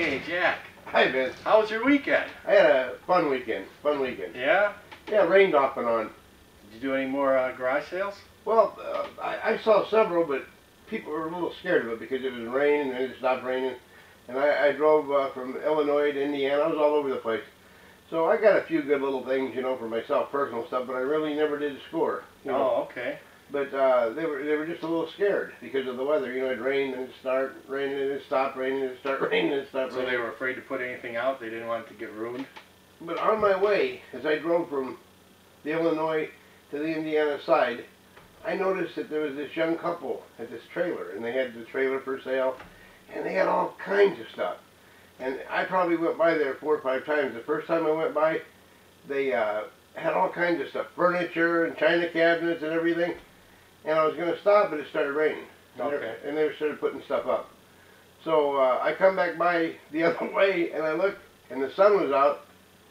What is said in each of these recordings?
Hey, Jack. Hi, Vince. How was your weekend? I had a fun weekend. Yeah? Yeah, it rained off and on. Did you do any more garage sales? Well, I saw several, but people were a little scared of it because it was raining and it stopped raining. And I drove from Illinois to Indiana. I was all over the place. So I got a few good little things, you know, for myself, personal stuff, but I really never did score. Oh, okay. But they were just a little scared because of the weather. You know, it rained and it started raining and it stopped raining and it started raining and it stopped raining. So they were afraid to put anything out? They didn't want it to get ruined? But on my way, as I drove from the Illinois to the Indiana side, I noticed that there was this young couple at this trailer, and they had the trailer for sale, and they had all kinds of stuff. And I probably went by there 4 or 5 times. The first time I went by, they had all kinds of stuff, furniture and china cabinets and everything. And I was going to stop, but it started raining. Okay. And they started putting stuff up. So I come back by the other way, and I looked, and the sun was out,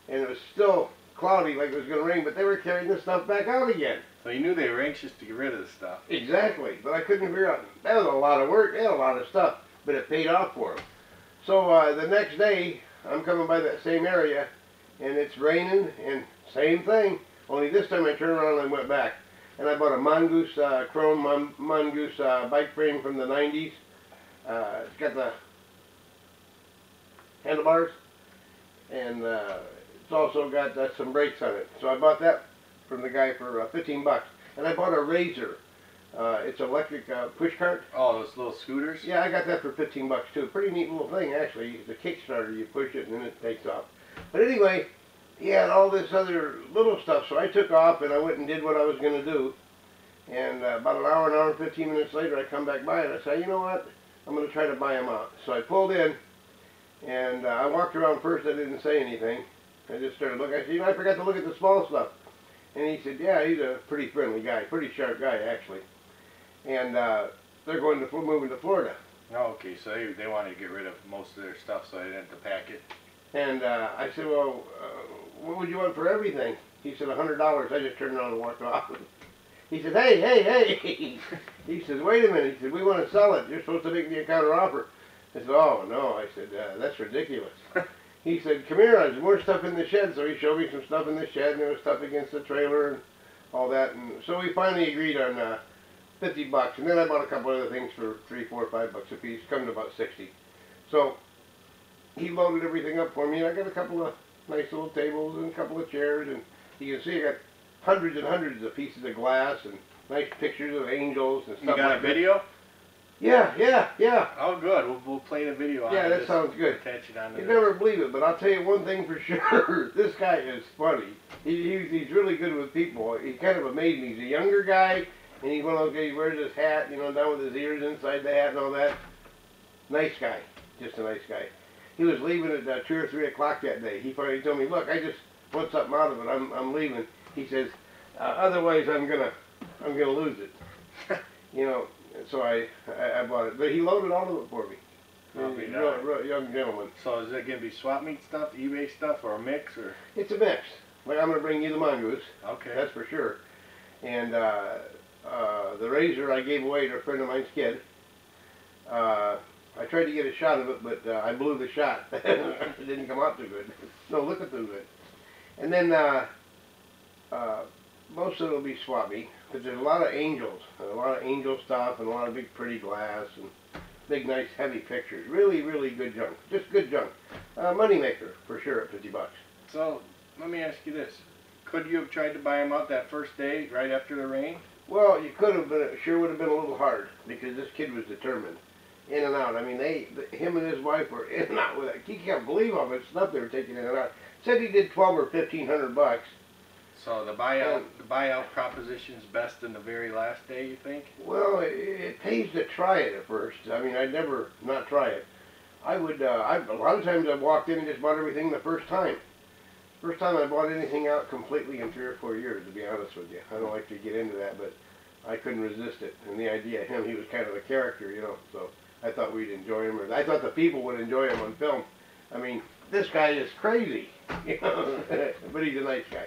and it was still cloudy like it was going to rain, but they were carrying the stuff back out again. So you knew they were anxious to get rid of the stuff. Exactly, but I couldn't figure out. That was a lot of work. They had a lot of stuff, but it paid off for them. So the next day, I'm coming by that same area, and it's raining, and same thing, only this time I turned around and went back. And I bought a Mongoose, chrome Mongoose bike frame from the 90s. It's got the handlebars, and it's also got some brakes on it. So I bought that from the guy for 15 bucks. And I bought a Razor. It's an electric push cart. Oh, those little scooters? Yeah, I got that for 15 bucks too. Pretty neat little thing, actually. It's a Kickstarter. You push it and then it takes off. But anyway, he had all this other little stuff, so I took off and I went and did what I was going to do. And about an hour and 15 minutes later, I come back by and I say, you know what, I'm going to try to buy them out. So I pulled in, and I walked around first. I didn't say anything. I just started looking. I said, you know, I forgot to look at the small stuff. And he said, yeah, he's a pretty friendly guy, pretty sharp guy, actually. And they're moving to Florida. Oh, okay, so they wanted to get rid of most of their stuff so they didn't have to pack it. And I said, well, what would you want for everything? He said, $100. I just turned around and walked off. He said, hey. He says, wait a minute. He said, we want to sell it. You're supposed to make me a counter offer. I said, oh, no. I said, that's ridiculous. He said, come here. There's more stuff in the shed. So he showed me some stuff in the shed, and there was stuff against the trailer and all that. And so we finally agreed on 50 bucks. And then I bought a couple other things for 3, 4, 5 bucks a piece, coming to about 60. So he loaded everything up for me, and I got a couple of nice little tables and a couple of chairs, and you can see I got hundreds and hundreds of pieces of glass and nice pictures of angels and stuff like that. You got a video? Yeah. Oh, good. We'll play the video on it. Yeah, that sounds good. Attach it onto You'd never believe it, but I'll tell you one thing for sure. This guy is funny. He's really good with people. He kind of amazed me. He's a younger guy, and he's one of those guys who wears his hat, you know, down with his ears inside the hat and all that. Nice guy. Just a nice guy. He was leaving at 2 or 3 o'clock that day. He finally told me, look, I just want something out of it. I'm leaving. He says, otherwise I'm gonna lose it. You know, so I bought it. But he loaded all of it for me. He's a real young gentleman. So is it going to be swap meet stuff, eBay stuff, or a mix? Or It's a mix. Like, I'm going to bring you the Mongoose. Okay. That's for sure. And the Razor I gave away to a friend of mine's kid. I tried to get a shot of it, but I blew the shot. It didn't come out too good. No, looking too good. And then most of it will be swap meet, but there's a lot of angels, and a lot of angel stuff, and a lot of big pretty glass, and big nice heavy pictures. Really, really good junk. Just good junk. Money maker for sure at 50 bucks. So let me ask you this: could you have tried to buy them out that first day, right after the rain? Well, you could have, but it sure would have been a little hard because this kid was determined. In and out. I mean, him and his wife were in and out with it. He can't believe how much stuff they were taking in and out. Said he did 12 or 1,500 bucks. So the buyout proposition is best in the very last day, you think? Well, it pays to try it at first. I mean, I'd never not try it. I would. A lot of times I've walked in and just bought everything the first time. First time I bought anything out completely in 3 or 4 years, to be honest with you. I don't like to get into that, but I couldn't resist it. And the idea of him, he was kind of a character, you know, so I thought we'd enjoy him, or I thought the people would enjoy him on film. I mean, this guy is crazy, you know, but he's a nice guy.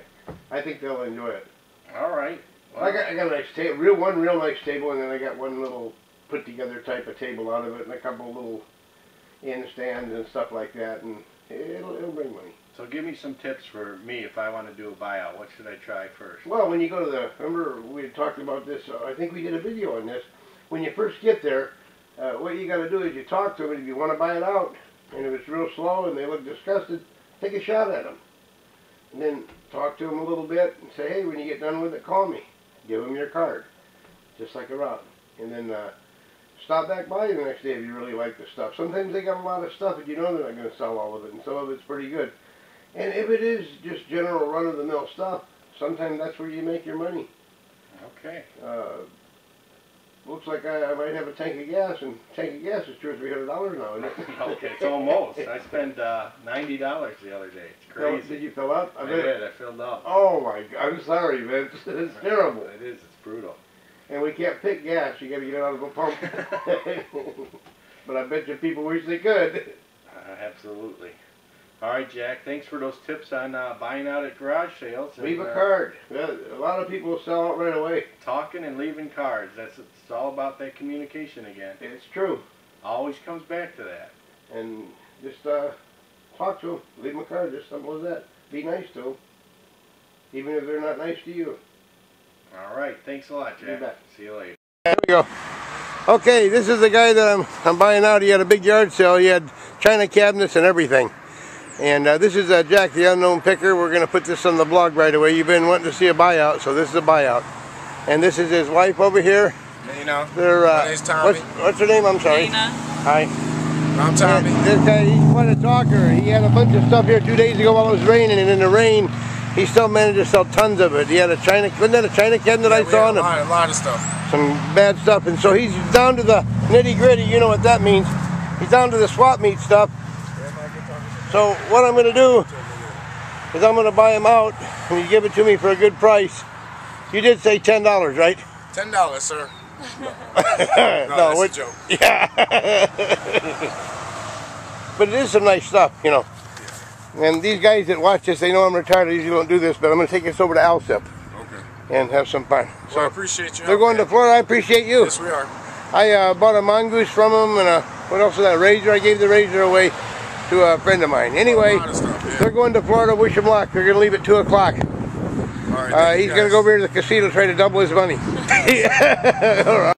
I think they'll enjoy it. All right. Well, I got a nice table, one real nice table, and then I got one little put together type of table out of it, and a couple little, in the stands and stuff like that, and it'll bring money. So give me some tips for me if I want to do a buyout. What should I try first? Well, when you go to remember we had talked about this, I think we did a video on this. When you first get there, what you got to do is you talk to them, and if you want to buy it out, and if it's real slow and they look disgusted, take a shot at them. And then talk to them a little bit and say, hey, when you get done with it, call me. Give them your card, just like a route. And then stop back by the next day if you really like the stuff. Sometimes they got a lot of stuff and you know they're not going to sell all of it, and some of it's pretty good. And if it is just general run-of-the-mill stuff, sometimes that's where you make your money. Okay. Looks like I might have a tank of gas, and tank of gas is $200 or $300 now, isn't it? Okay, it's almost. I spent $90 the other day. It's crazy. Did you fill up? I did. I filled up. Oh my God! I'm sorry, Vince. It's terrible. It is. It's brutal. And we can't pick gas. You got to get it out of a pump. But I bet you people wish they could. Absolutely. All right, Jack. Thanks for those tips on buying out at garage sales. Leave a card. A lot of people sell out right away. Talking and leaving cards. It's all about that communication again. It's true. Always comes back to that. And just talk to them. Leave them a card. Just simple as that. Be nice to them, even if they're not nice to you. All right. Thanks a lot, Jack. You bet. See you later. There we go. Okay, this is the guy that I'm buying out. He had a big yard sale. He had china cabinets and everything. And this is Jack, the Unknown Picker. We're going to put this on the blog right away. You've been wanting to see a buyout, so this is a buyout. And this is his wife over here. Nina. My name's Tommy. What's her name? I'm sorry. Nina. Hi. I'm Tommy. And this guy, he's quite a talker. He had a bunch of stuff here 2 days ago while it was raining, and in the rain, he still managed to sell tons of it. He had wasn't that a china cabinet I saw? A lot of stuff. Some bad stuff. And so he's down to the nitty gritty. You know what that means. He's down to the swap meet stuff. So what I'm going to do is I'm going to buy him out, and you give it to me for a good price. You did say $10, right? $10, sir. No, that's a joke. Yeah. But it is some nice stuff, you know. And these guys that watch this, they know I'm retired. I usually don't do this, but I'm going to take this over to Alsip. Okay. And have some fun. Well, So I appreciate you. they're going to Florida. I appreciate you. Yes, we are. I bought a mongoose from them, and what else was that? Razor. I gave the razor away to a friend of mine. Anyway, they're going to Florida. Wish them luck. They're going to leave at 2 o'clock. All right, He's going to go over here to the casino, try to double his money. All right.